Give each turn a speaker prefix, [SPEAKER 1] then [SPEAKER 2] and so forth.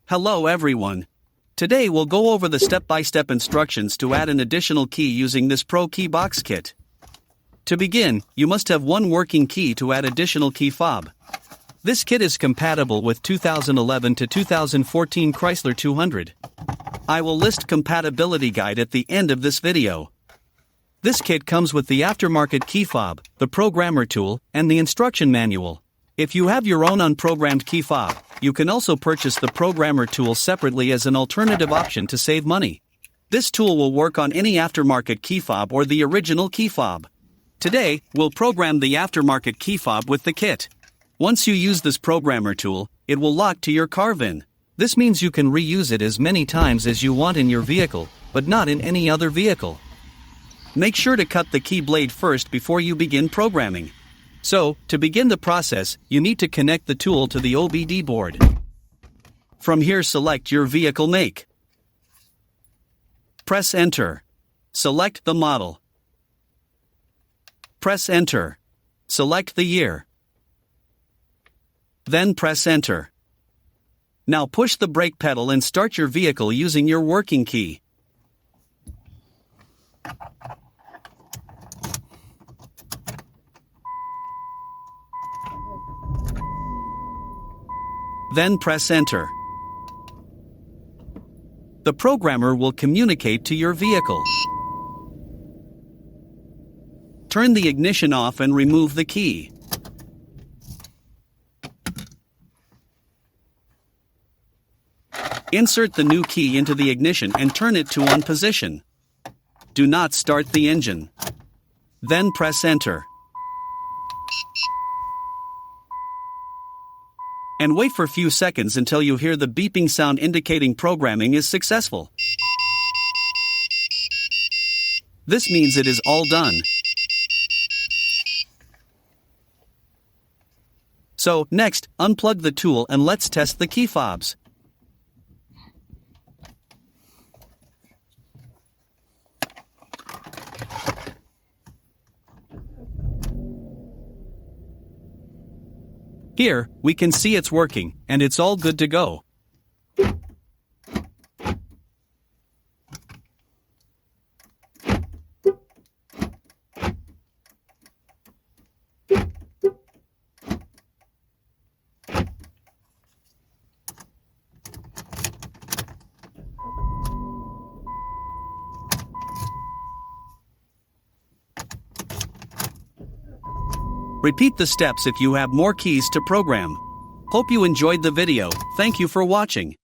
[SPEAKER 1] Hello everyone. Today we'll go over the step-by-step instructions to add an additional key using this ProKeyBox kit. To begin, you must have one working key to add additional key fob. This kit is compatible with 2011 to 2014 Chrysler 200. I will list compatibility guide at the end of this video. This kit comes with the aftermarket key fob, the programmer tool, and the instruction manual. If you have your own unprogrammed key fob, you can also purchase the programmer tool separately as an alternative option to save money. This tool will work on any aftermarket key fob or the original key fob. Today, we'll program the aftermarket key fob with the kit. Once you use this programmer tool, it will lock to your car VIN. This means you can reuse it as many times as you want in your vehicle, but not in any other vehicle. Make sure to cut the key blade first before you begin programming. So, to begin the process, you need to connect the tool to the OBD board. From here, select your vehicle make. Press Enter. Select the model. Press Enter. Select the year. Then press Enter. Now push the brake pedal and start your vehicle using your working key. Then press Enter. The programmer will communicate to your vehicle. Turn the ignition off and remove the key. Insert the new key into the ignition and turn it to on position. Do not start the engine. Then press Enter. And wait for a few seconds until you hear the beeping sound indicating programming is successful. This means it is all done. So, next, unplug the tool and let's test the key fobs. Here, we can see it's working, and it's all good to go. Repeat the steps if you have more keys to program. Hope you enjoyed the video. Thank you for watching.